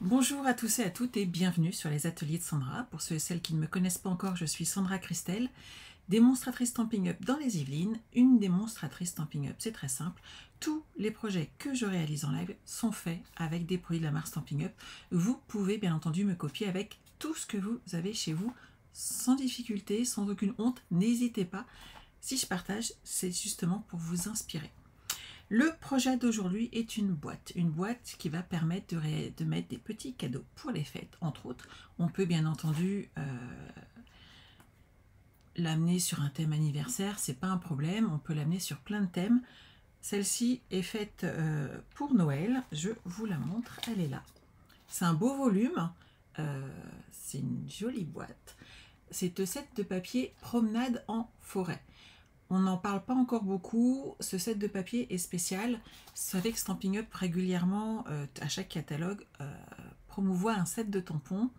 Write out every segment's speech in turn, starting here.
Bonjour à tous et à toutes et bienvenue sur les ateliers de Sandra. Pour ceux et celles qui ne me connaissent pas encore, je suis Sandra Christelle, démonstratrice Stampin' Up dans les Yvelines, une démonstratrice Stampin' Up, c'est très simple. Tous les projets que je réalise en live sont faits avec des produits de la marque Stampin' Up. Vous pouvez bien entendu me copier avec tout ce que vous avez chez vous, sans difficulté, sans aucune honte, n'hésitez pas. Si je partage, c'est justement pour vous inspirer. Le projet d'aujourd'hui est une boîte qui va permettre de mettre des petits cadeaux pour les fêtes, entre autres. On peut bien entendu l'amener sur un thème anniversaire, c'est pas un problème, on peut l'amener sur plein de thèmes. Celle-ci est faite pour Noël, je vous la montre, elle est là. C'est un beau volume, c'est une jolie boîte. C'est un set de papier promenade en forêt. On n'en parle pas encore beaucoup, ce set de papier est spécial. Vous savez que Stampin' Up régulièrement, à chaque catalogue, promouvoit un set de tampons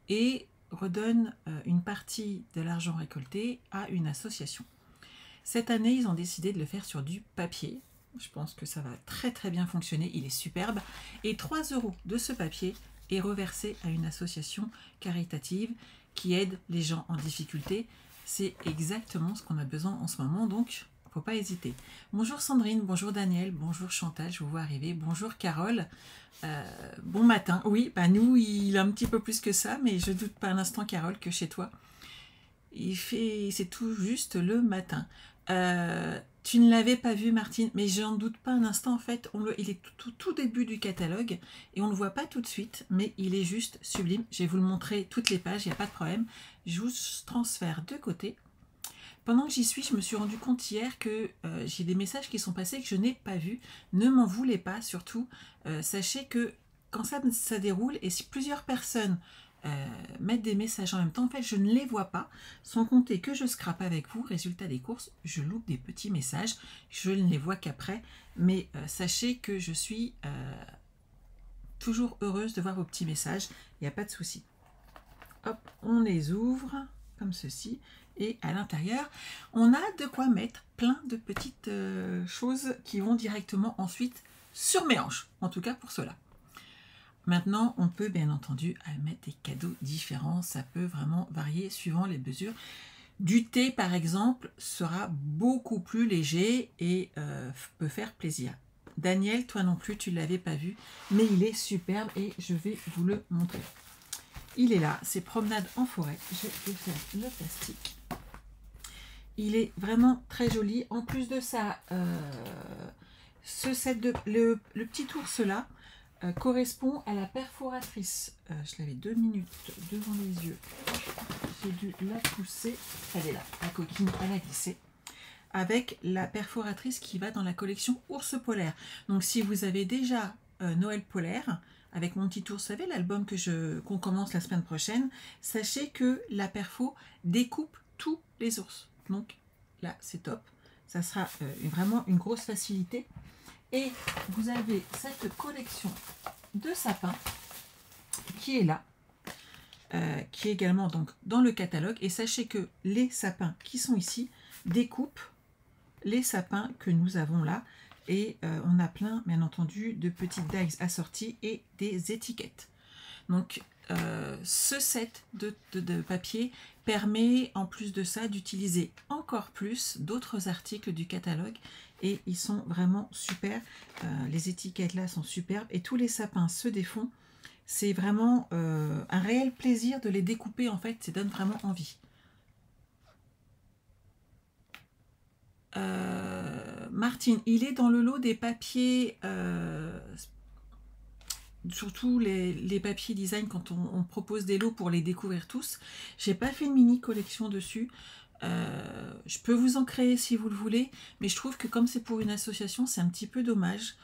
et redonne une partie de l'argent récolté à une association. Cette année, ils ont décidé de le faire sur du papier. Je pense que ça va très très bien fonctionner, il est superbe. Et 3 € de ce papier est reversé à une association caritative qui aide les gens en difficulté. C'est exactement ce qu'on a besoin en ce moment, donc il ne faut pas hésiter. Bonjour Sandrine, bonjour Daniel, bonjour Chantal, je vous vois arriver, bonjour Carole. Bon matin, oui, bah nous il a un petit peu plus que ça, mais je doute pas un instant Carole que chez toi. C'est tout juste le matin. Tu ne l'avais pas vu Martine, mais j'en doute pas un instant en fait, il est tout début du catalogue et on ne le voit pas tout de suite, mais il est juste sublime. Je vais vous le montrer toutes les pages, il n'y a pas de problème. Je vous transfère de côté. Pendant que j'y suis, je me suis rendu compte hier que j'ai des messages qui sont passés que je n'ai pas vus. Ne m'en voulez pas, surtout. Sachez que quand ça déroule, et si plusieurs personnes mettre des messages en même temps, en fait je ne les vois pas, sans compter que je scrape avec vous, résultat des courses, je loupe des petits messages, je ne les vois qu'après, mais sachez que je suis toujours heureuse de voir vos petits messages, il n'y a pas de souci. Hop, on les ouvre comme ceci, et à l'intérieur, on a de quoi mettre plein de petites choses qui vont directement ensuite sur mes hanches, en tout cas pour cela. Maintenant, on peut bien entendu mettre des cadeaux différents, ça peut vraiment varier suivant les mesures. Du thé, par exemple, sera beaucoup plus léger et peut faire plaisir. Daniel, toi non plus, tu ne l'avais pas vu, mais il est superbe et je vais vous le montrer. Il est là, c'est Promenade en forêt. Je vais faire le plastique. Il est vraiment très joli. En plus de ça, ce set le petit ours là, correspond à la perforatrice. Je l'avais 2 minutes devant les yeux. J'ai dû la pousser. Elle est là. La coquine, elle a glissé. Avec la perforatrice qui va dans la collection Ours Polaire. Donc si vous avez déjà Noël Polaire, avec mon petit ours, vous savez, l'album qu'on commence la semaine prochaine, sachez que la perfo découpe tous les ours. Donc là, c'est top. Ça sera vraiment une grosse facilité. Et vous avez cette collection de sapins qui est là, qui est également donc dans le catalogue. Et sachez que les sapins qui sont ici découpent les sapins que nous avons là. Et on a plein, bien entendu, de petites dagues assorties et des étiquettes. Donc, ce set de papier permet, en plus de ça, d'utiliser encore plus d'autres articles du catalogue. Et ils sont vraiment super. Les étiquettes là sont superbes. Et tous les sapins se défont. C'est vraiment un réel plaisir de les découper, en fait. Ça donne vraiment envie. Martine, il est dans le lot des papiers, surtout les papiers design quand on propose des lots pour les découvrir tous. J'ai pas fait une mini collection dessus. Je peux vous en créer si vous le voulez, mais je trouve que comme c'est pour une association, c'est un petit peu dommage.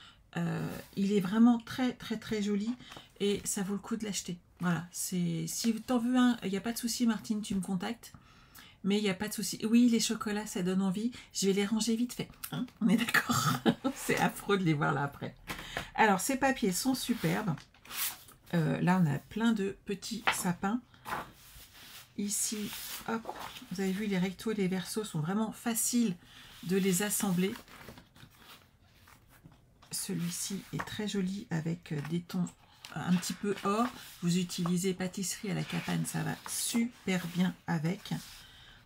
Il est vraiment très très très joli et ça vaut le coup de l'acheter. Voilà, si t'en veux un, il n'y a pas de souci Martine, tu me contactes. Mais il n'y a pas de souci. Oui, les chocolats, ça donne envie. Je vais les ranger vite fait. Hein, on est d'accord. C'est affreux de les voir là après. Alors, ces papiers sont superbes. Là, on a plein de petits sapins. Ici, hop, vous avez vu, les rectos et les versos sont vraiment faciles de les assembler. Celui-ci est très joli avec des tons un petit peu or, vous utilisez pâtisserie à la Capane, ça va super bien avec.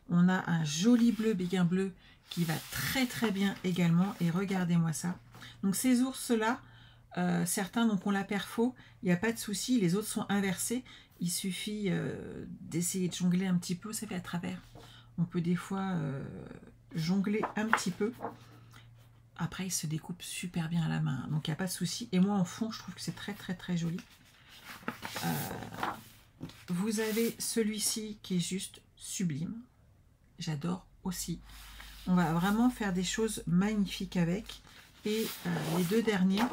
On a un joli bleu, béguin bleu, qui va très très bien également. Et regardez-moi ça. Donc ces ours-là, certains donc ont la perfo, il n'y a pas de souci. Les autres sont inversés. Il suffit d'essayer de jongler un petit peu, ça fait à travers. On peut des fois jongler un petit peu. Après, il se découpe super bien à la main, donc il n'y a pas de souci. Et moi, en fond, je trouve que c'est très très très joli. Vous avez celui-ci qui est juste sublime. J'adore aussi. On va vraiment faire des choses magnifiques avec. Et les deux derniers,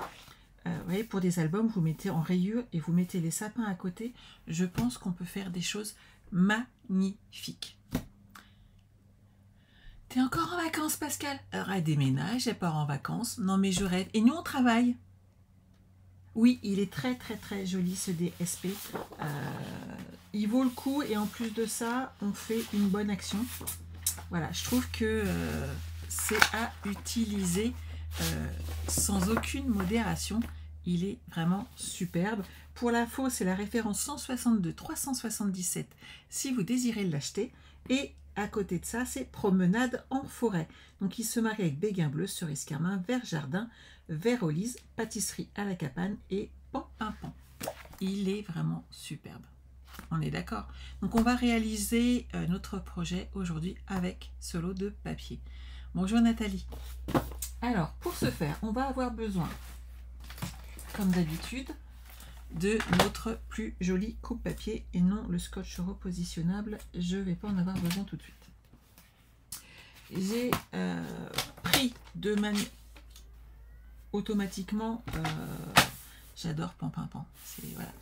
vous voyez, pour des albums, vous mettez en rayure et vous mettez les sapins à côté. Je pense qu'on peut faire des choses magnifiques. T'es encore en vacances, Pascal? Alors, elle déménage, elle part en vacances. Non, mais je rêve. Et nous, on travaille. Oui, il est très, très, très joli, ce DSP. Il vaut le coup. Et en plus de ça, on fait une bonne action. Voilà, je trouve que c'est à utiliser sans aucune modération. Il est vraiment superbe. Pour l'info, c'est la référence 162 377 si vous désirez l'acheter. Et à côté de ça, c'est promenade en forêt. Donc, il se marie avec béguin bleu, cerise carmin, vert jardin, vert olive, pâtisserie à la Capane et pan un pan. Il est vraiment superbe. On est d'accord. Donc, on va réaliser notre projet aujourd'hui avec ce lot de papier. Bonjour Nathalie. Alors, pour ce faire, on va avoir besoin, comme d'habitude, de notre plus joli coupe-papier et non le scotch repositionnable. Je ne vais pas en avoir besoin tout de suite. J'ai pris de manière automatiquement, j'adore Pan. Voilà,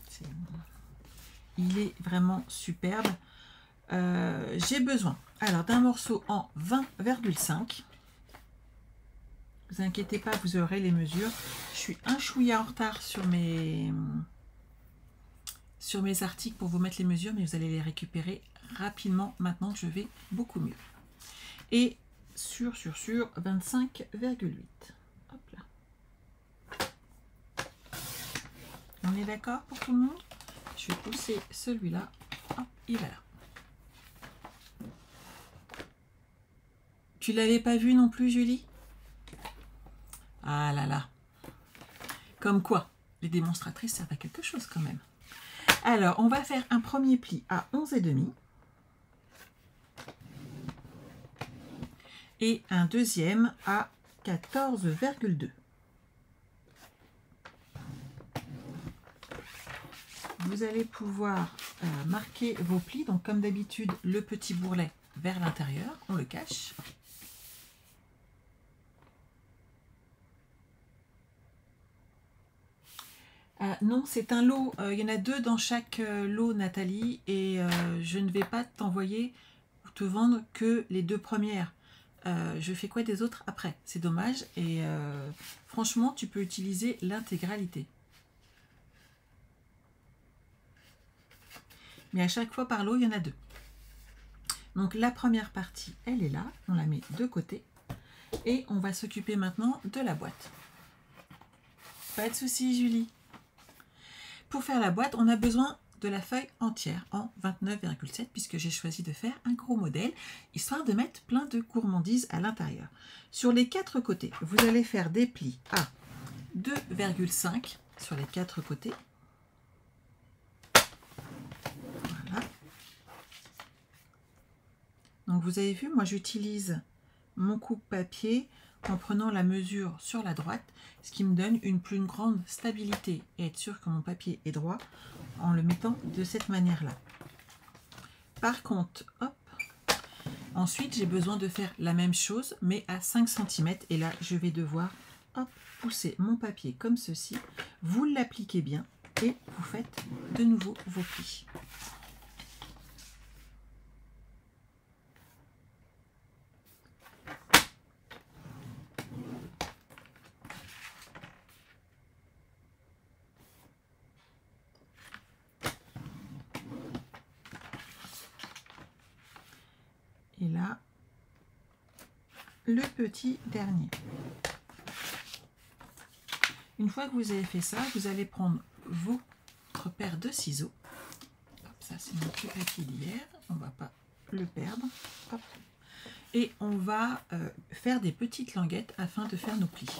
il est vraiment superbe. J'ai besoin alors d'un morceau en 20,5. Vous inquiétez pas, vous aurez les mesures. Je suis un chouïa en retard sur mes articles pour vous mettre les mesures, mais vous allez les récupérer rapidement maintenant que je vais beaucoup mieux. Et sur 25,8. Hop là. On est d'accord pour tout le monde? Je vais pousser celui-là. Hop, il va là. Tu l'avais pas vu non plus, Julie? Ah là là. Comme quoi, les démonstratrices servent à quelque chose quand même. Alors, on va faire un premier pli à 11,5 et un deuxième à 14,2. Vous allez pouvoir marquer vos plis. Donc, comme d'habitude, le petit bourrelet vers l'intérieur, on le cache. Non, c'est un lot. Il y en a deux dans chaque lot, Nathalie, et je ne vais pas t'envoyer ou te vendre que les deux premières. Je fais quoi des autres après? C'est dommage. Et franchement, tu peux utiliser l'intégralité. Mais à chaque fois par lot, il y en a deux. Donc la première partie, elle est là. On la met de côté. Et on va s'occuper maintenant de la boîte. Pas de souci, Julie. Pour faire la boîte, on a besoin de la feuille entière en 29,7 puisque j'ai choisi de faire un gros modèle, histoire de mettre plein de gourmandises à l'intérieur. Sur les quatre côtés, vous allez faire des plis à 2,5 sur les quatre côtés. Voilà. Donc vous avez vu, moi j'utilise mon coupe-papier en prenant la mesure sur la droite, ce qui me donne une plus grande stabilité et être sûr que mon papier est droit en le mettant de cette manière-là. Par contre, hop, ensuite j'ai besoin de faire la même chose mais à 5 cm et là je vais devoir hop, pousser mon papier comme ceci, vous l'appliquez bien et vous faites de nouveau vos plis. Et là, le petit dernier. Une fois que vous avez fait ça, vous allez prendre vos notre paire de ciseaux. Hop, ça c'est notre papier d'hier, on ne va pas le perdre. Hop. Et on va faire des petites languettes afin de faire nos plis.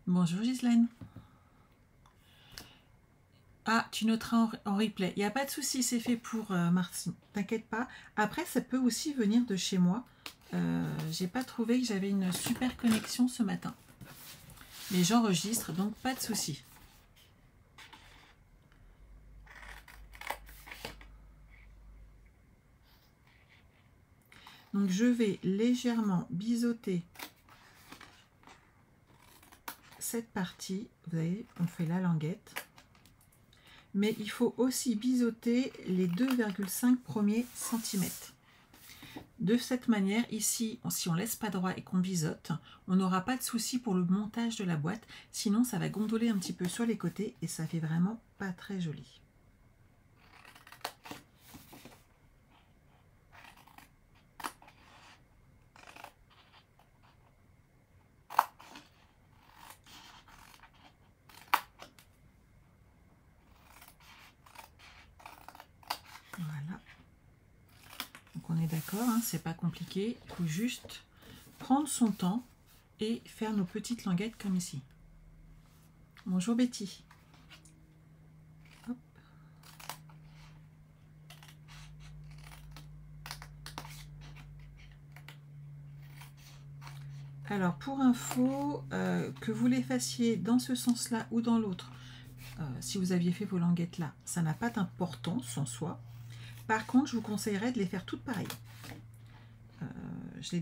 Bonjour Ghislaine. Ah, tu noteras en replay. Il n'y a pas de souci, c'est fait pour Martine. T'inquiète pas. Après, ça peut aussi venir de chez moi. J'ai pas trouvé que j'avais une super connexion ce matin. Mais j'enregistre, donc pas de souci. Donc je vais légèrement biseauter cette partie. Vous voyez, on fait la languette. Mais il faut aussi biseauter les 2,5 premiers centimètres. De cette manière, ici, si on ne laisse pas droit et qu'on biseaute, on n'aura pas de souci pour le montage de la boîte. Sinon, ça va gondoler un petit peu sur les côtés et ça fait vraiment pas très joli. Voilà. Donc on est d'accord, hein, c'est pas compliqué. Il faut juste prendre son temps et faire nos petites languettes comme ici. Bonjour Betty. Hop. Alors pour info, que vous les fassiez dans ce sens-là ou dans l'autre, si vous aviez fait vos languettes là, ça n'a pas d'importance en soi. Par contre, je vous conseillerais de les faire toutes pareilles. Je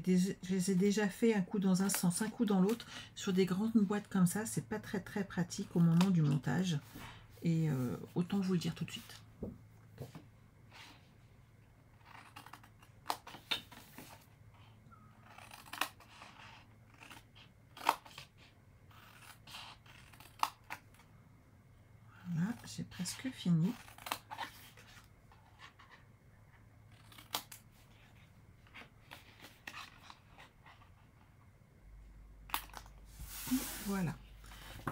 les ai déjà fait un coup dans un sens, un coup dans l'autre. Sur des grandes boîtes comme ça, c'est pas très pratique au moment du montage. Et autant vous le dire tout de suite. Voilà, j'ai presque fini. Voilà,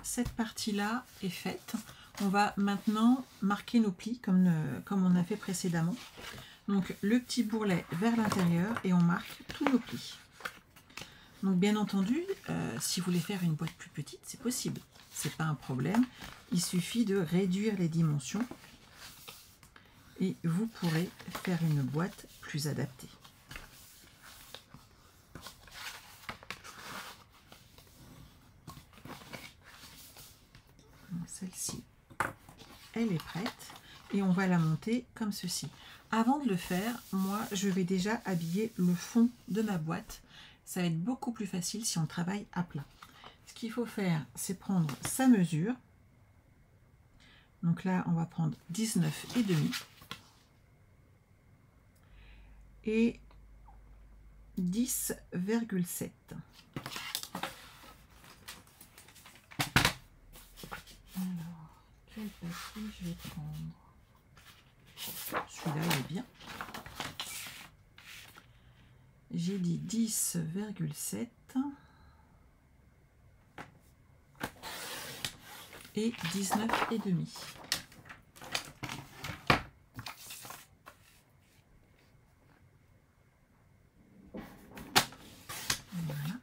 cette partie-là est faite. On va maintenant marquer nos plis comme on a fait précédemment. Donc le petit bourrelet vers l'intérieur et on marque tous nos plis. Donc bien entendu, si vous voulez faire une boîte plus petite, c'est possible. C'est pas un problème. Il suffit de réduire les dimensions et vous pourrez faire une boîte plus adaptée. Celle-ci, elle est prête et on va la monter comme ceci. Avant de le faire, moi je vais déjà habiller le fond de ma boîte. Ça va être beaucoup plus facile si on travaille à plat. Ce qu'il faut faire, c'est prendre sa mesure. Donc là, on va prendre 19,5 et 10,7. Alors, quel papier je vais prendre? Celui-là, il est bien. J'ai dit 10,7 et 19,5. Voilà.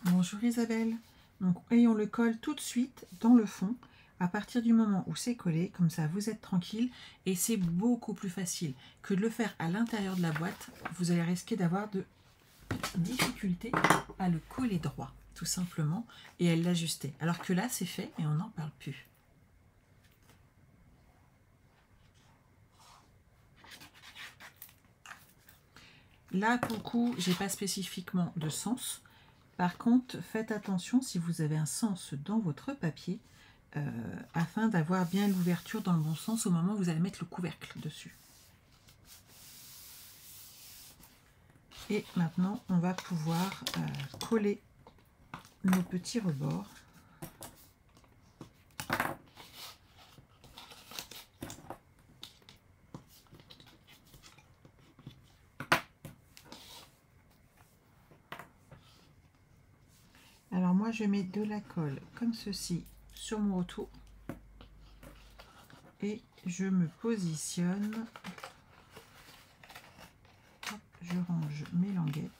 Bonjour Isabelle. Donc, et on le colle tout de suite dans le fond. À partir du moment où c'est collé, comme ça vous êtes tranquille et c'est beaucoup plus facile que de le faire à l'intérieur de la boîte. Vous allez risquer d'avoir de difficultés à le coller droit, tout simplement, et à l'ajuster. Alors que là, c'est fait et on n'en parle plus. Là, pour le coup, j'ai pas spécifiquement de sens. Par contre, faites attention si vous avez un sens dans votre papier, afin d'avoir bien l'ouverture dans le bon sens au moment où vous allez mettre le couvercle dessus. Et maintenant, on va pouvoir coller nos petits rebords. moi je mets de la colle comme ceci sur mon retour et je me positionne. Hop, je range mes languettes.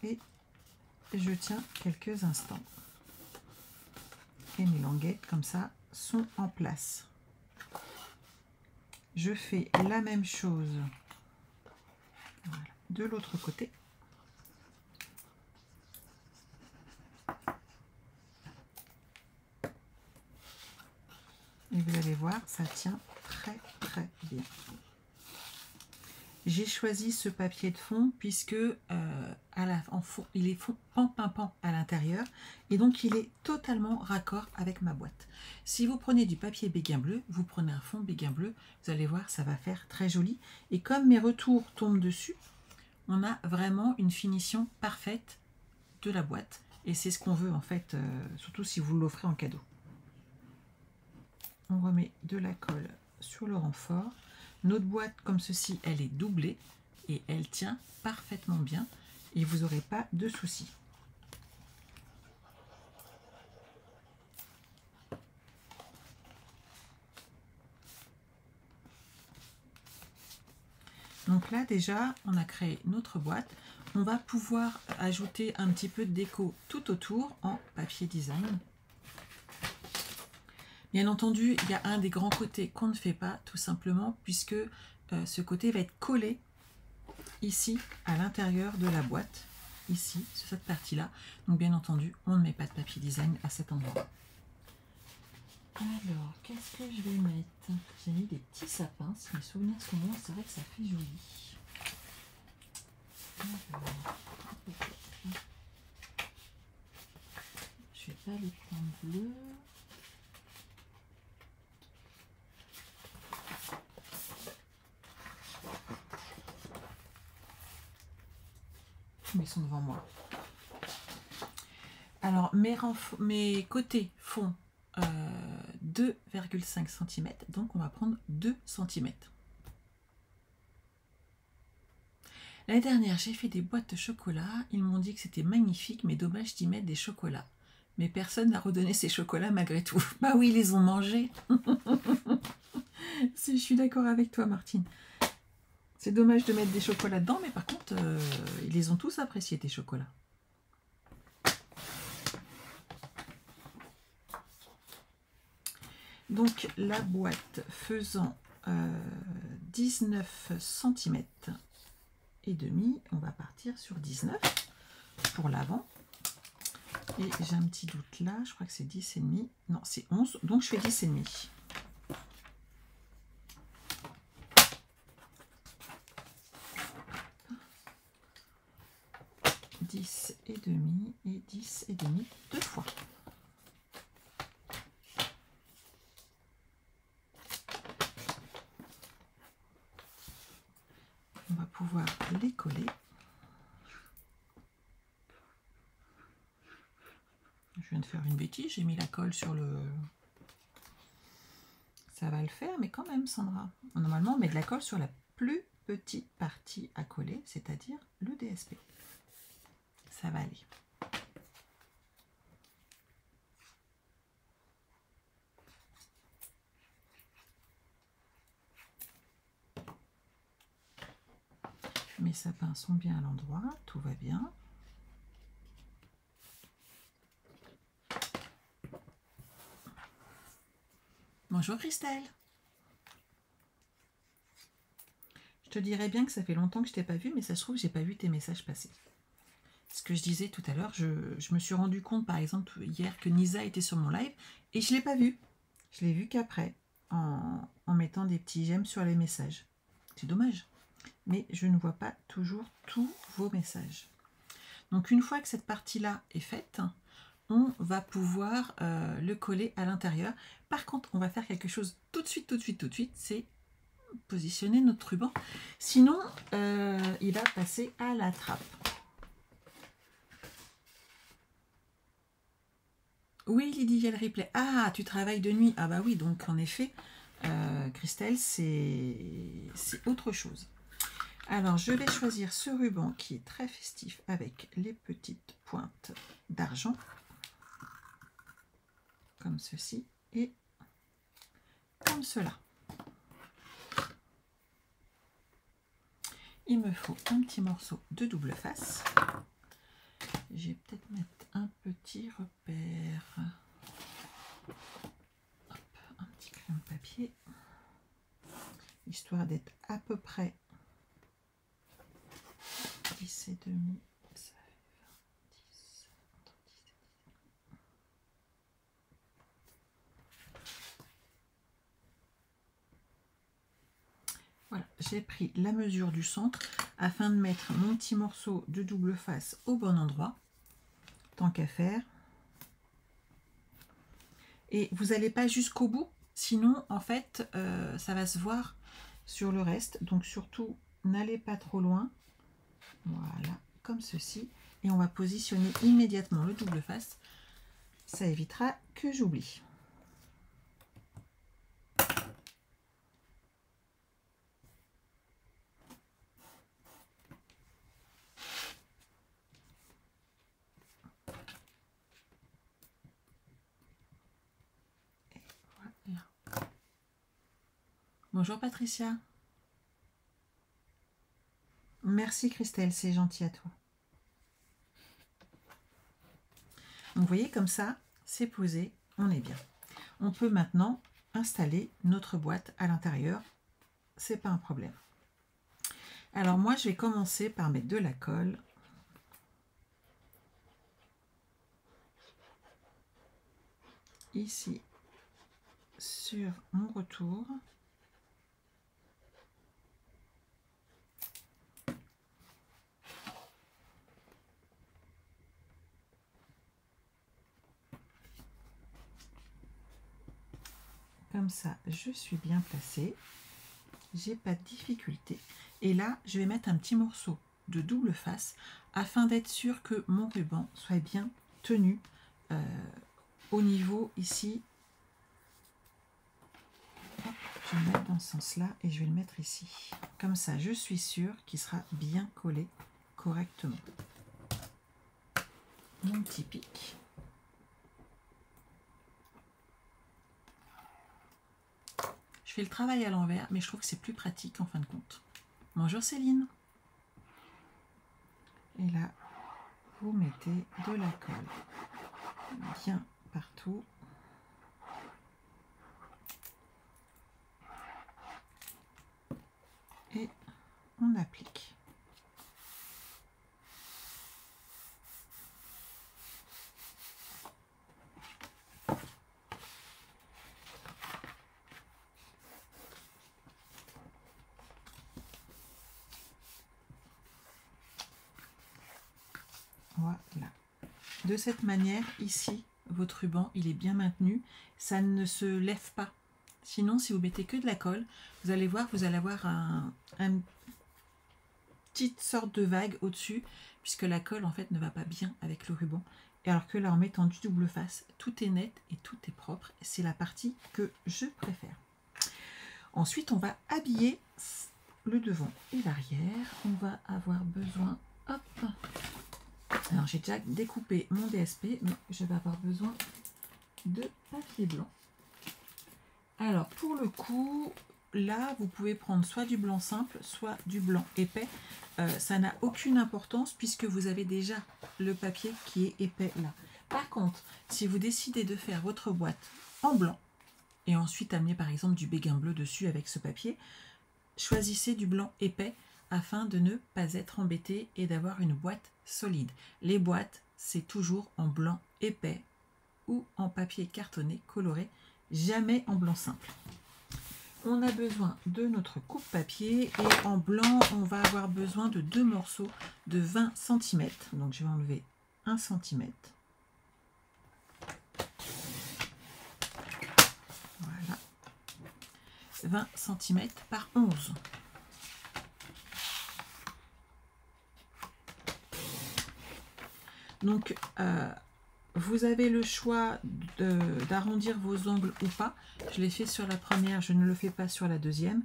Et je tiens quelques instants. Et mes languettes comme ça sont en place. Je fais la même chose voilà, de l'autre côté. Et vous allez voir, ça tient très très bien. J'ai choisi ce papier de fond puisque en fond, il est pan à l'intérieur et donc il est totalement raccord avec ma boîte. Si vous prenez du papier béguin bleu, vous prenez un fond béguin bleu, vous allez voir, ça va faire très joli. Et comme mes retours tombent dessus, on a vraiment une finition parfaite de la boîte. Et c'est ce qu'on veut en fait, surtout si vous l'offrez en cadeau. On remet de la colle sur le renfort. Notre boîte comme ceci, elle est doublée et elle tient parfaitement bien et vous n'aurez pas de soucis. Donc là déjà, on a créé notre boîte. On va pouvoir ajouter un petit peu de déco tout autour en papier design. Bien entendu, il y a un des grands côtés qu'on ne fait pas, tout simplement, puisque ce côté va être collé ici, à l'intérieur de la boîte, ici, sur cette partie-là. Donc, bien entendu, on ne met pas de papier design à cet endroit. Alors, qu'est-ce que je vais mettre? J'ai mis des petits sapins, si mes souvenirs sont bons, c'est vrai que ça fait joli. Alors, je vais pas les prendre bleus. Mais ils sont devant moi. Alors, mes côtés font 2,5 cm, donc on va prendre 2 cm. L'année dernière, j'ai fait des boîtes de chocolat. Ils m'ont dit que c'était magnifique, mais dommage d'y mettre des chocolats. Mais personne n'a redonné ces chocolats malgré tout. Bah oui, ils les ont mangés. Si, je suis d'accord avec toi, Martine. C'est dommage de mettre des chocolats dedans, mais par contre, ils les ont tous appréciés, tes chocolats. Donc, la boîte faisant 19 cm et demi, on va partir sur 19 pour l'avant. Et j'ai un petit doute là, je crois que c'est 10 et demi. Non, c'est 11, donc je fais 10 et demi. 10 et demi et 10 et demi deux fois. On va pouvoir les coller. Je viens de faire une bêtise, j'ai mis la colle sur le... Ça va le faire, mais quand même, Sandra. Normalement, on met de la colle sur la plus petite partie à coller, c'est-à-dire le DSP. Ça va aller. Mes sapins sont bien à l'endroit, tout va bien. Bonjour Christelle. Je te dirais bien que ça fait longtemps que je t'ai pas vu, mais ça se trouve, j'ai pas vu tes messages passer. Ce que je disais tout à l'heure, je me suis rendu compte par exemple hier que Nisa était sur mon live et je ne l'ai pas vu. Je l'ai vu qu'après, en mettant des petits j'aime sur les messages. C'est dommage, mais je ne vois pas toujours tous vos messages. Donc une fois que cette partie-là est faite, on va pouvoir le coller à l'intérieur. Par contre, on va faire quelque chose tout de suite, c'est positionner notre ruban. Sinon, il va passer à la trappe. Oui, Lydie, il y a le replay. Ah, tu travailles de nuit. Ah bah oui, donc en effet, Christelle, c'est autre chose. Alors, je vais choisir ce ruban qui est très festif avec les petites pointes d'argent, comme ceci et comme cela. Il me faut un petit morceau de double face. Je vais peut-être mettre un petit repère. Hop, un petit crayon de papier, histoire d'être à peu près 10 et demi. Ça fait 10, entre 10 et 10. Voilà, j'ai pris la mesure du centre afin de mettre mon petit morceau de double face au bon endroit, tant qu'à faire. Et vous n'allez pas jusqu'au bout, sinon en fait ça va se voir sur le reste. Donc surtout n'allez pas trop loin. Voilà, comme ceci. Et on va positionner immédiatement le double face. Ça évitera que j'oublie. Bonjour Patricia. Merci Christelle, c'est gentil à toi. Donc vous voyez, comme ça, c'est posé, on est bien. On peut maintenant installer notre boîte à l'intérieur, c'est pas un problème. Alors moi, je vais commencer par mettre de la colle. Ici, sur mon retour. Comme ça, je suis bien placée. J'ai pas de difficulté. Et là, je vais mettre un petit morceau de double face afin d'être sûr que mon ruban soit bien tenu au niveau ici. Hop, je vais le mettre dans ce sens-là et je vais le mettre ici. Comme ça, je suis sûre qu'il sera bien collé correctement. Mon petit pic. Je fais le travail à l'envers, mais je trouve que c'est plus pratique en fin de compte. Bonjour Céline. Et là, vous mettez de la colle bien partout. Et on applique. Voilà. De cette manière, ici, votre ruban, il est bien maintenu. Ça ne se lève pas. Sinon, si vous mettez que de la colle, vous allez voir, vous allez avoir une petite sorte de vague au-dessus, puisque la colle, en fait, ne va pas bien avec le ruban. Et alors que là, en mettant du double face, tout est net et tout est propre. C'est la partie que je préfère. Ensuite, on va habiller le devant et l'arrière. On va avoir besoin, hop, alors j'ai déjà découpé mon DSP, mais je vais avoir besoin de papier blanc. Alors pour le coup, là vous pouvez prendre soit du blanc simple, soit du blanc épais. Ça n'a aucune importance puisque vous avez déjà le papier qui est épais là. Par contre, si vous décidez de faire votre boîte en blanc et ensuite amener par exemple du béguin bleu dessus avec ce papier, choisissez du blanc épais afin de ne pas être embêté et d'avoir une boîte solide. Les boîtes, c'est toujours en blanc épais ou en papier cartonné coloré, jamais en blanc simple. On a besoin de notre coupe-papier et en blanc, on va avoir besoin de 2 morceaux de 20 cm. Donc je vais enlever 1 cm. Voilà. 20 cm par 11. Donc, vous avez le choix d'arrondir vos angles ou pas. Je l'ai fait sur la première, je ne le fais pas sur la deuxième.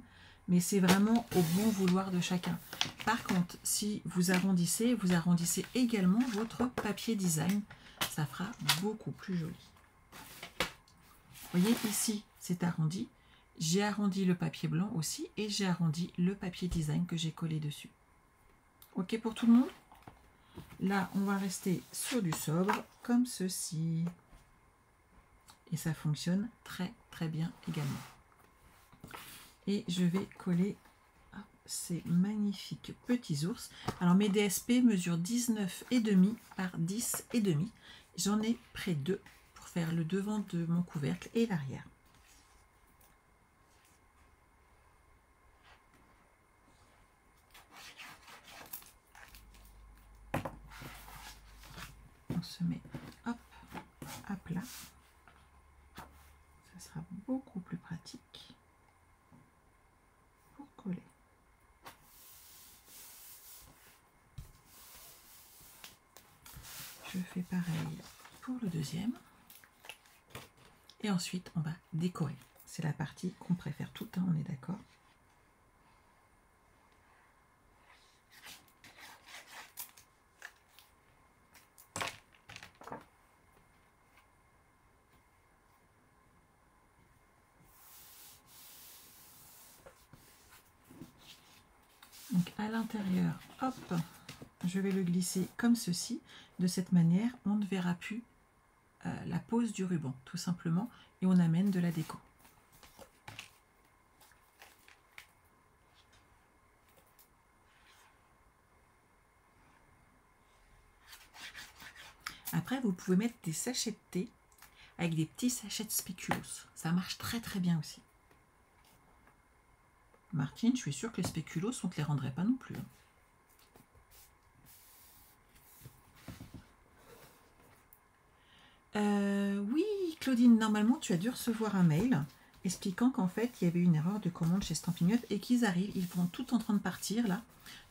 mais c'est vraiment au bon vouloir de chacun. Par contre, si vous arrondissez également votre papier design. Ça fera beaucoup plus joli. Vous voyez, ici, c'est arrondi. J'ai arrondi le papier blanc aussi et j'ai arrondi le papier design que j'ai collé dessus. OK pour tout le monde? Là, on va rester sur du sobre, comme ceci. Et ça fonctionne très, très bien également. Et je vais coller ces magnifiques petits ours. Alors, mes DSP mesurent 19,5 par 10,5. J'en ai près 2 pour faire le devant de mon couvercle et l'arrière. On se met hop à plat. Ça sera beaucoup plus pratique pour coller. Je fais pareil pour le deuxième. Et ensuite, on va décorer. C'est la partie qu'on préfère tout le temps, on est d'accord? Donc à l'intérieur, hop, je vais le glisser comme ceci. De cette manière, on ne verra plus la pose du ruban, tout simplement, et on amène de la déco. Après, vous pouvez mettre des sachets de thé avec des petits sachets de spéculoos. Ça marche très très bien aussi. Martine, je suis sûre que les spéculoos, on ne te les rendrait pas non plus. Oui, Claudine, normalement, tu as dû recevoir un mail expliquant qu'en fait, il y avait une erreur de commande chez Stampin' Up et qu'ils arrivent, ils vont tout en train de partir là.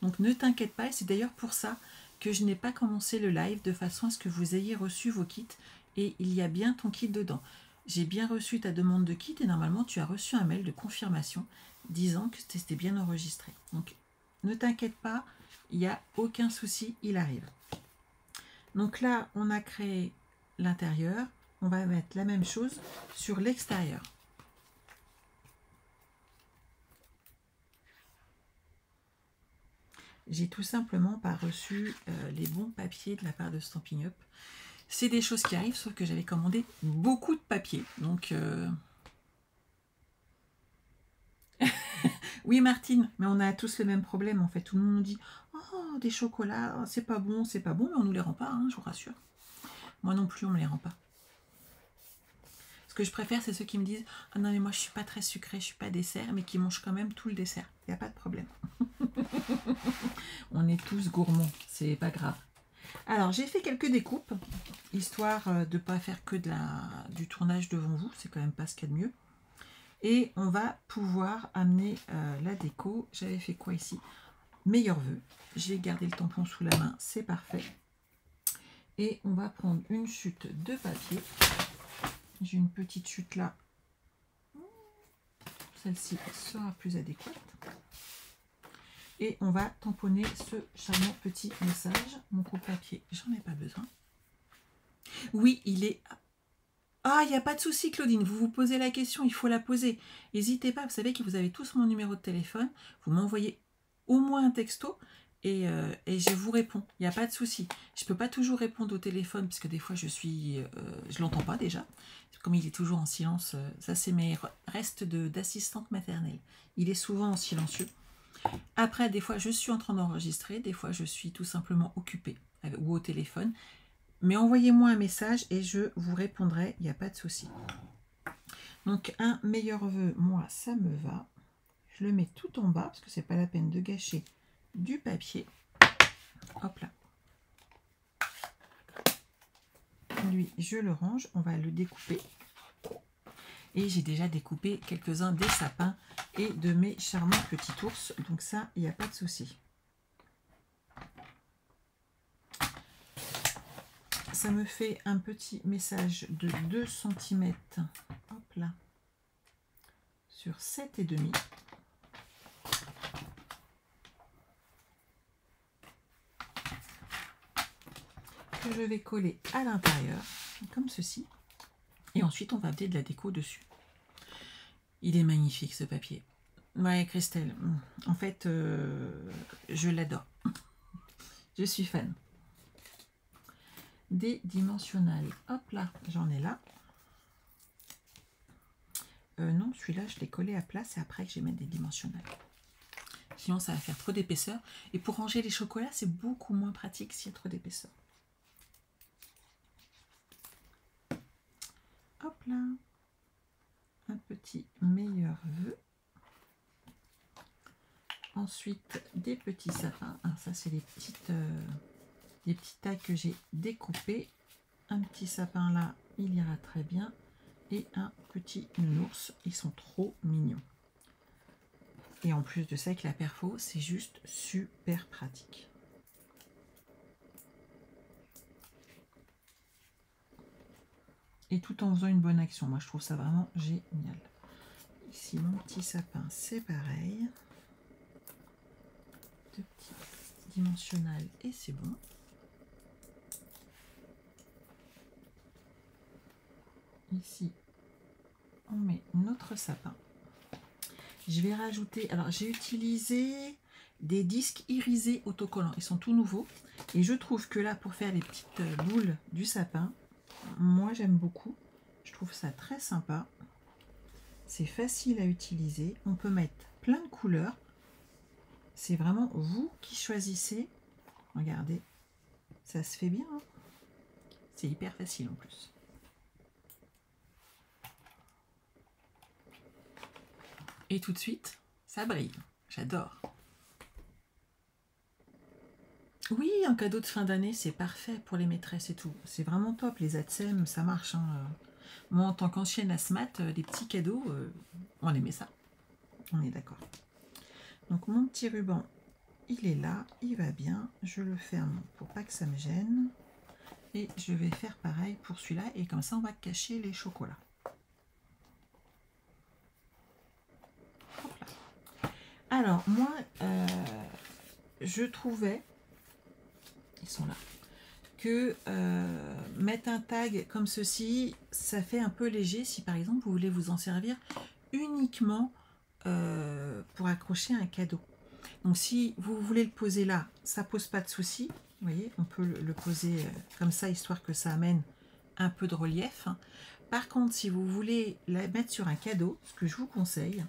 Donc ne t'inquiète pas, et c'est d'ailleurs pour ça que je n'ai pas commencé le live de façon à ce que vous ayez reçu vos kits et il y a bien ton kit dedans. J'ai bien reçu ta demande de kit et normalement tu as reçu un mail de confirmation disant que c'était bien enregistré. Donc ne t'inquiète pas, il n'y a aucun souci, il arrive. Donc là, on a créé l'intérieur, on va mettre la même chose sur l'extérieur. J'ai tout simplement pas reçu les bons papiers de la part de Stampin' Up. C'est des choses qui arrivent, sauf que j'avais commandé beaucoup de papier. Donc, oui, Martine, mais on a tous le même problème en fait. Tout le monde nous dit « Oh, des chocolats, c'est pas bon, c'est pas bon. » Mais on nous les rend pas, hein, je vous rassure. Moi non plus, on me les rend pas. Ce que je préfère, c'est ceux qui me disent « Ah non, mais moi, je suis pas très sucré, je suis pas dessert, mais qui mangent quand même tout le dessert. » Il n'y a pas de problème. On est tous gourmands, c'est pas grave. Alors, j'ai fait quelques découpes, histoire de ne pas faire que du tournage devant vous. C'est quand même pas ce qu'il y a de mieux. Et on va pouvoir amener la déco. J'avais fait quoi ici? Meilleurs vœux. J'ai gardé le tampon sous la main, c'est parfait. Et on va prendre une chute de papier. J'ai une petite chute là. Celle-ci sera plus adéquate. Et on va tamponner ce charmant petit message. Mon coupe-papier, j'en ai pas besoin. Oui, il est... Ah, il n'y a pas de souci, Claudine. Vous vous posez la question, il faut la poser. N'hésitez pas, vous savez que vous avez tous mon numéro de téléphone. Vous m'envoyez au moins un texto et je vous réponds. Il n'y a pas de souci. Je ne peux pas toujours répondre au téléphone parce que des fois, je l'entends pas déjà. Comme il est toujours en silence, ça c'est mes restes d'assistante maternelle. Il est souvent en silencieux. Après, des fois, je suis en train d'enregistrer, des fois, je suis tout simplement occupée ou au téléphone. Mais envoyez-moi un message et je vous répondrai, il n'y a pas de souci. Donc, un meilleur vœu, moi, ça me va. Je le mets tout en bas parce que c'est pas la peine de gâcher du papier. Hop là. Lui, je le range, on va le découper. Et j'ai déjà découpé quelques-uns des sapins et de mes charmants petits ours. Donc ça, il n'y a pas de souci. Ça me fait un petit message de 2 cm. Hop là. Sur 7,5. que je vais coller à l'intérieur, comme ceci. Et ensuite, on va mettre de la déco dessus. Il est magnifique, ce papier. Ouais, Christelle, en fait, je l'adore. Je suis fan. Des dimensionnels. Hop là, j'en ai là. Non, celui-là, je l'ai collé à plat. C'est après que je vais mettre des dimensionnels. Sinon, ça va faire trop d'épaisseur. Et pour ranger les chocolats, c'est beaucoup moins pratique s'il y a trop d'épaisseur. Hop là. Un petit meilleur vœu. Ensuite, des petits sapins. Ah, ça, c'est les petits tailles que j'ai découpées. Un petit sapin là, il ira très bien. Et un petit nounours. Ils sont trop mignons. Et en plus de ça, avec la perfo, c'est juste super pratique. Et tout en faisant une bonne action. Moi, je trouve ça vraiment génial. Ici, mon petit sapin, c'est pareil. Deux petits dimensionnels et c'est bon. Ici, on met notre sapin. Je vais rajouter, alors j'ai utilisé des disques irisés autocollants, ils sont tout nouveaux et je trouve que là pour faire les petites boules du sapin, moi j'aime beaucoup, je trouve ça très sympa, c'est facile à utiliser, on peut mettre plein de couleurs, c'est vraiment vous qui choisissez, regardez, ça se fait bien, hein, c'est hyper facile en plus. Et tout de suite, ça brille. J'adore. Oui, un cadeau de fin d'année, c'est parfait pour les maîtresses et tout. C'est vraiment top, les ATSEM, ça marche. Hein. Moi, en tant qu'ancienne asthmate, les petits cadeaux, on aimait ça. On est d'accord. Donc, mon petit ruban, il est là, il va bien. Je le ferme pour pas que ça me gêne. Et je vais faire pareil pour celui-là. Et comme ça, on va cacher les chocolats. Alors, moi, je trouvais, ils sont là, que mettre un tag comme ceci, ça fait un peu léger si par exemple vous voulez vous en servir uniquement pour accrocher un cadeau. Donc si vous voulez le poser là, ça pose pas de souci. Vous voyez, on peut le poser comme ça, histoire que ça amène un peu de relief. Par contre, si vous voulez la mettre sur un cadeau, ce que je vous conseille,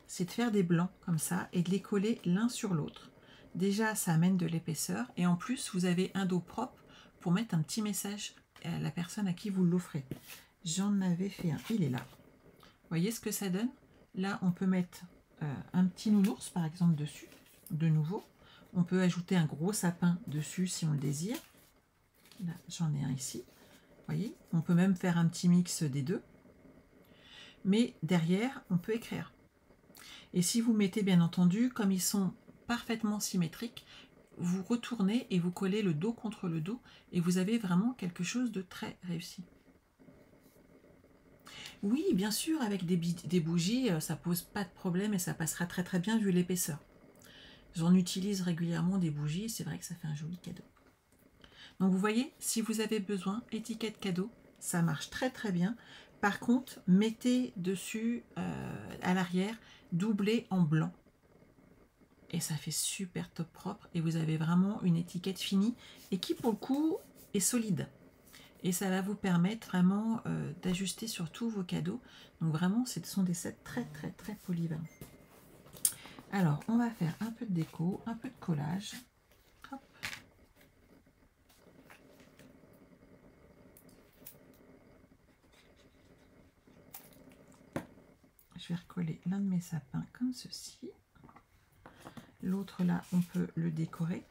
c'est de faire des blancs comme ça et de les coller l'un sur l'autre. Déjà, ça amène de l'épaisseur et en plus, vous avez un dos propre pour mettre un petit message à la personne à qui vous l'offrez. J'en avais fait un, il est là. Vous voyez ce que ça donne? Là, on peut mettre un petit nounours, par exemple, dessus, de nouveau. On peut ajouter un gros sapin dessus si on le désire. Là, j'en ai un ici. Vous voyez, on peut même faire un petit mix des deux. Mais derrière, on peut écrire. Et si vous mettez, bien entendu, comme ils sont parfaitement symétriques, vous retournez et vous collez le dos contre le dos et vous avez vraiment quelque chose de très réussi. Oui, bien sûr, avec des bougies, ça pose pas de problème et ça passera très très bien vu l'épaisseur. J'en utilise régulièrement des bougies, c'est vrai que ça fait un joli cadeau. Donc vous voyez, si vous avez besoin, étiquette cadeau, ça marche très très bien. Par contre, mettez dessus à l'arrière, doublé en blanc. Et ça fait super top propre et vous avez vraiment une étiquette finie et qui pour le coup est solide. Et ça va vous permettre vraiment d'ajuster sur tous vos cadeaux. Donc vraiment, ce sont des sets très très très polyvalents. Alors, on va faire un peu de déco, un peu de collage. Hop. Je vais recoller l'un de mes sapins comme ceci. L'autre là, on peut le décorer.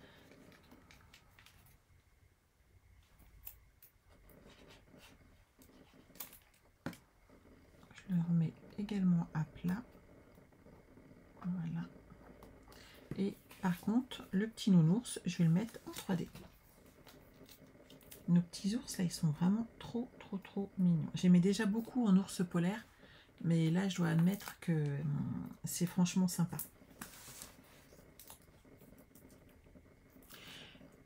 Je le remets également à plat. Voilà. Et par contre, le petit nounours, je vais le mettre en 3D. Nos petits ours, là, ils sont vraiment trop, trop, trop mignons. J'aimais déjà beaucoup en ours polaire, mais là, je dois admettre que c'est franchement sympa.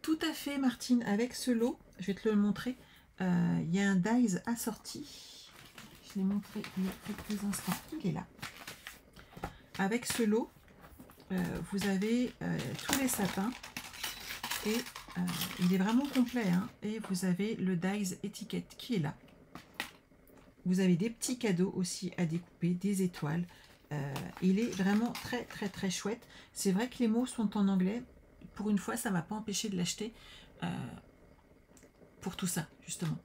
Tout à fait, Martine, avec ce lot, je vais te le montrer. Il y a un dies assorti. Je l'ai montré il y a quelques instants. Il est là. Avec ce lot, vous avez tous les sapins et il est vraiment complet. Hein, et vous avez le dies étiquette qui est là. Vous avez des petits cadeaux aussi à découper, des étoiles. Il est vraiment très très très chouette. C'est vrai que les mots sont en anglais. Pour une fois, ça ne m'a pas empêché de l'acheter pour tout ça, justement.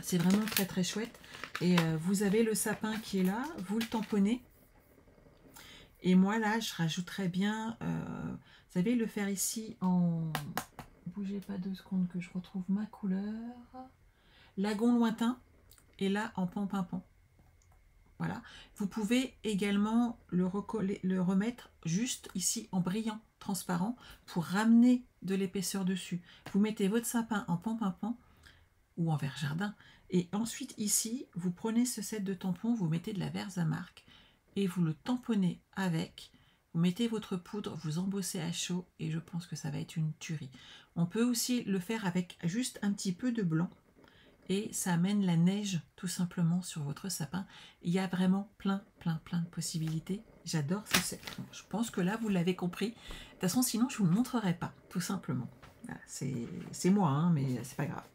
C'est vraiment très très chouette. Et vous avez le sapin qui est là, vous le tamponnez. Et moi là, je rajouterais bien, vous savez, le faire ici en... Bougez pas 2 secondes que je retrouve ma couleur. Lagon lointain. Et là en pan-pan-pan. Voilà. Vous pouvez également le remettre juste ici en brillant, transparent, pour ramener de l'épaisseur dessus. Vous mettez votre sapin en pan-pan-pan ou en verre jardin. Et ensuite ici, vous prenez ce set de tampons, vous mettez de la Versamark et vous le tamponnez avec. Vous mettez votre poudre, vous embossez à chaud et je pense que ça va être une tuerie. On peut aussi le faire avec juste un petit peu de blanc. Et ça amène la neige tout simplement sur votre sapin. Il y a vraiment plein de possibilités. J'adore ce set. Je pense que là, vous l'avez compris. De toute façon, sinon, je ne vous le montrerai pas, tout simplement. Voilà, c'est moi, hein, mais c'est pas grave.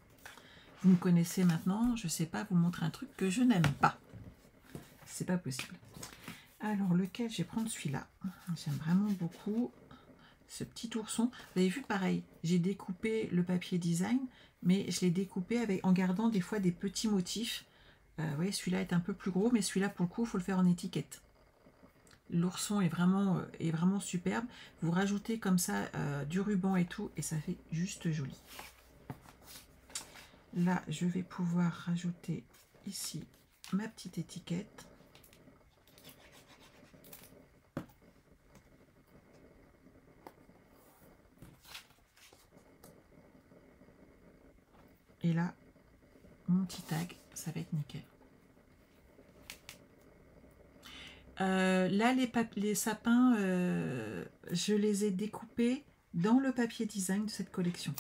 Vous me connaissez maintenant, je ne sais pas vous montrer un truc que je n'aime pas. C'est pas possible. Alors, lequel je vais prendre celui-là. J'aime vraiment beaucoup ce petit ourson. Vous avez vu, pareil, j'ai découpé le papier design, mais je l'ai découpé en gardant des fois des petits motifs. Vous voyez, celui-là est un peu plus gros, mais celui-là, pour le coup, il faut le faire en étiquette. L'ourson est vraiment superbe. Vous rajoutez comme ça du ruban et tout, et ça fait juste joli. Là, je vais pouvoir rajouter ici ma petite étiquette. Et là, mon petit tag, ça va être nickel. Là, les sapins, je les ai découpés dans le papier design de cette collection.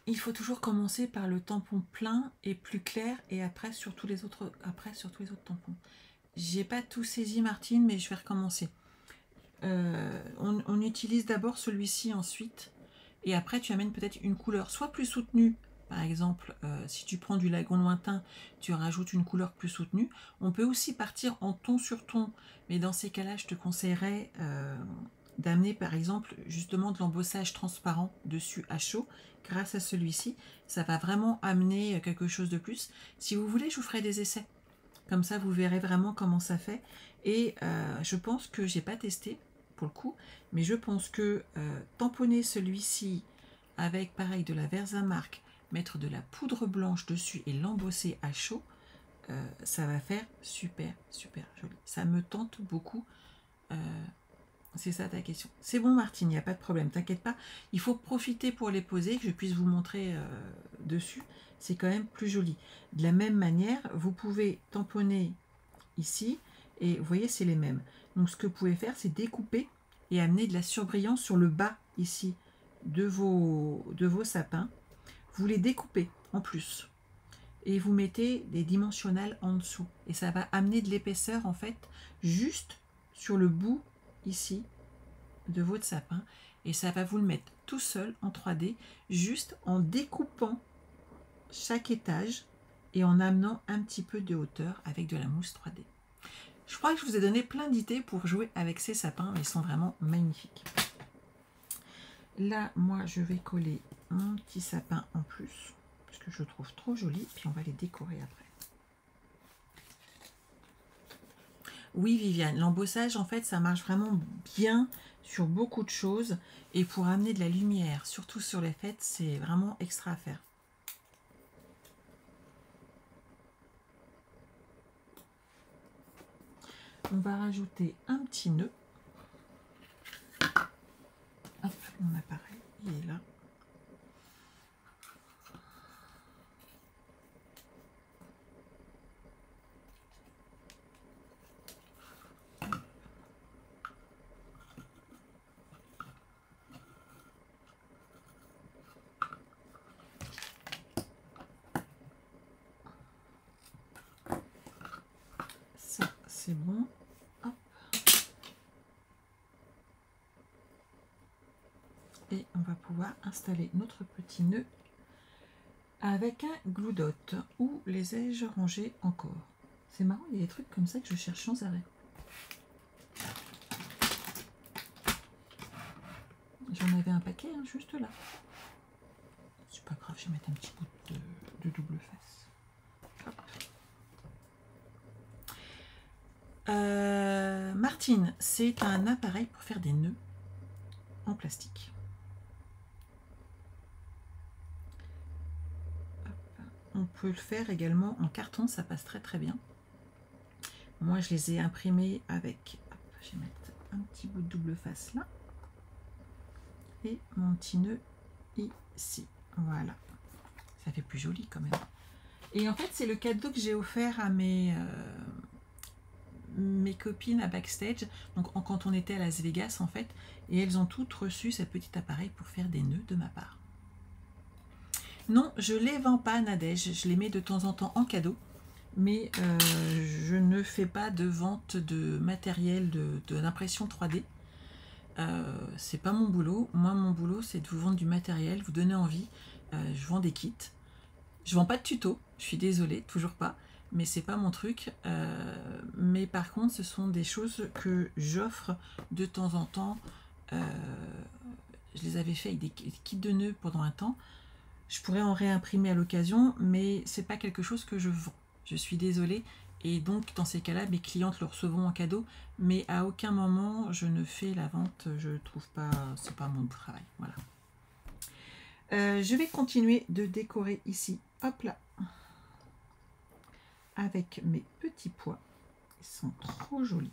Il faut toujours commencer par le tampon plein et plus clair et après sur tous les autres tampons. J'ai pas tout saisi, Martine, mais je vais recommencer. On utilise d'abord celui-ci ensuite et après tu amènes peut-être une couleur soit plus soutenue. Par exemple, si tu prends du lagon lointain, tu rajoutes une couleur plus soutenue. On peut aussi partir en ton sur ton, mais dans ces cas-là, je te conseillerais d'amener par exemple justement de l'embossage transparent dessus à chaud. Grâce à celui-ci, ça va vraiment amener quelque chose de plus. Si vous voulez, je vous ferai des essais. Comme ça, vous verrez vraiment comment ça fait. Et je pense que j'ai pas testé pour le coup, mais je pense que tamponner celui-ci avec pareil de la Versamark, mettre de la poudre blanche dessus et l'embosser à chaud, ça va faire super joli. Ça me tente beaucoup. C'est ça ta question. C'est bon, Martine, il n'y a pas de problème, t'inquiète pas. Il faut profiter pour les poser, que je puisse vous montrer dessus. C'est quand même plus joli. De la même manière, vous pouvez tamponner ici, et vous voyez, c'est les mêmes. Donc, ce que vous pouvez faire, c'est découper et amener de la surbrillance sur le bas, ici, de vos sapins. Vous les découpez en plus. Et vous mettez des dimensionnels en dessous. Et ça va amener de l'épaisseur, en fait, juste sur le bout ici de votre sapin et ça va vous le mettre tout seul en 3D juste en découpant chaque étage et en amenant un petit peu de hauteur avec de la mousse 3D. Je crois que je vous ai donné plein d'idées pour jouer avec ces sapins, ils sont vraiment magnifiques. Là, moi, je vais coller mon petit sapin en plus parce que je le trouve trop joli, puis on va les décorer après. Oui, Viviane, l'embossage, en fait, ça marche vraiment bien sur beaucoup de choses. Et pour amener de la lumière, surtout sur les fêtes, c'est vraiment extra à faire. On va rajouter un petit nœud. Hop, mon appareil, il est là. c'est bon. Hop. Et on va pouvoir installer notre petit nœud avec un glue dot. Où les ai-je rangés encore? C'est marrant, il y a des trucs comme ça que je cherche sans arrêt. J'en avais un paquet, hein, juste là. C'est pas grave, je vais mettre un petit bout de double face. Martine, c'est un appareil pour faire des nœuds en plastique. On peut le faire également en carton, ça passe très très bien. Moi, je les ai imprimés avec... Hop, je vais mettre un petit bout de double face là. Et mon petit nœud ici. Voilà. Ça fait plus joli quand même. Et en fait, c'est le cadeau que j'ai offert à mes copines à Backstage. Donc, quand on était à Las Vegas, en fait. Et elles ont toutes reçu ce petit appareil pour faire des nœuds de ma part. Non, je ne les vends pas, Nadège. Je les mets de temps en temps en cadeau. Mais je ne fais pas de vente de matériel d'impression 3D. C'est pas mon boulot. Moi, mon boulot, c'est de vous vendre du matériel, vous donner envie. Je vends des kits. Je vends pas de tuto. Je suis désolée, toujours pas. Mais c'est pas mon truc. Mais par contre, ce sont des choses que j'offre de temps en temps. Je les avais fait avec des kits de nœuds pendant un temps. Je pourrais en réimprimer à l'occasion, mais c'est pas quelque chose que je vends. Je suis désolée. Et donc, dans ces cas-là, mes clientes le recevront en cadeau, mais à aucun moment, je ne fais la vente. Je trouve pas, c'est pas mon travail. Voilà. Je vais continuer de décorer ici. Hop là. Avec mes petits pois. Ils sont trop jolis.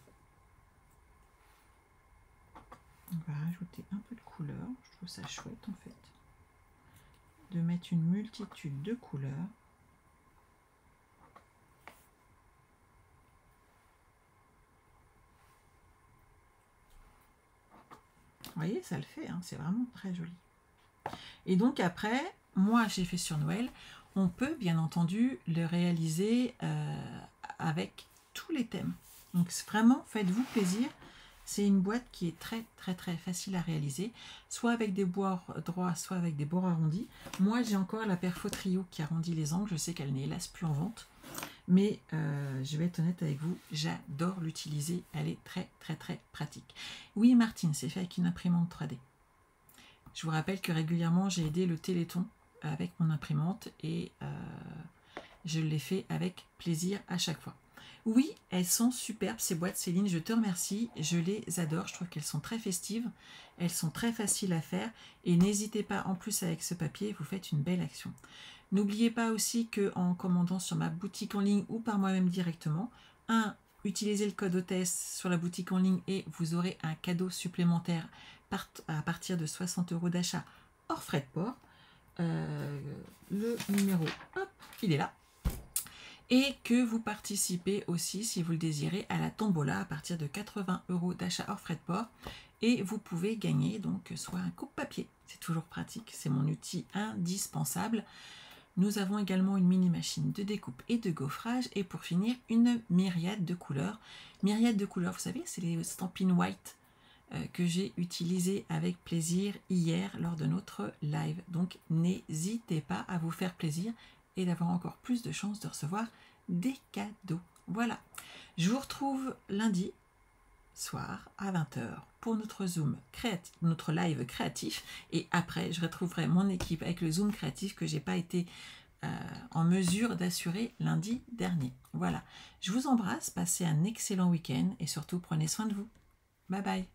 On va rajouter un peu de couleur. Je trouve ça chouette, en fait. De mettre une multitude de couleurs. Vous voyez, ça le fait, hein, c'est vraiment très joli. Et donc après, moi j'ai fait sur Noël, on peut bien entendu le réaliser avec tous les thèmes. Donc vraiment, faites-vous plaisir. C'est une boîte qui est très très très facile à réaliser, soit avec des bords droits, soit avec des bords arrondis. Moi j'ai encore la Perfo Trio qui arrondit les angles, je sais qu'elle n'est hélas plus en vente. Mais je vais être honnête avec vous, j'adore l'utiliser, elle est très très très pratique. Oui Martine, c'est fait avec une imprimante 3D. Je vous rappelle que régulièrement j'ai aidé le Téléthon avec mon imprimante et je l'ai fait avec plaisir à chaque fois. Oui, elles sont superbes ces boîtes Céline, je te remercie, je les adore, je trouve qu'elles sont très festives, elles sont très faciles à faire et n'hésitez pas en plus avec ce papier, vous faites une belle action. N'oubliez pas aussi qu'en commandant sur ma boutique en ligne ou par moi-même directement, utilisez le code hôtesse sur la boutique en ligne et vous aurez un cadeau supplémentaire à partir de 60 € d'achat hors frais de port. Le numéro, hop, il est là. Et que vous participez aussi, si vous le désirez, à la tombola à partir de 80 € d'achat hors frais de port. Et vous pouvez gagner donc soit un coupe-papier, c'est toujours pratique, c'est mon outil indispensable. Nous avons également une mini machine de découpe et de gaufrage. Et pour finir, une myriade de couleurs. Myriade de couleurs, vous savez, c'est les Stampin' White que j'ai utilisé avec plaisir hier lors de notre live. Donc n'hésitez pas à vous faire plaisir et d'avoir encore plus de chances de recevoir des cadeaux. Voilà, je vous retrouve lundi soir à 20 h pour notre Zoom créatif, notre live créatif, et après je retrouverai mon équipe avec le Zoom créatif que j'ai pas été en mesure d'assurer lundi dernier. Voilà, je vous embrasse, passez un excellent week-end et surtout prenez soin de vous. Bye bye.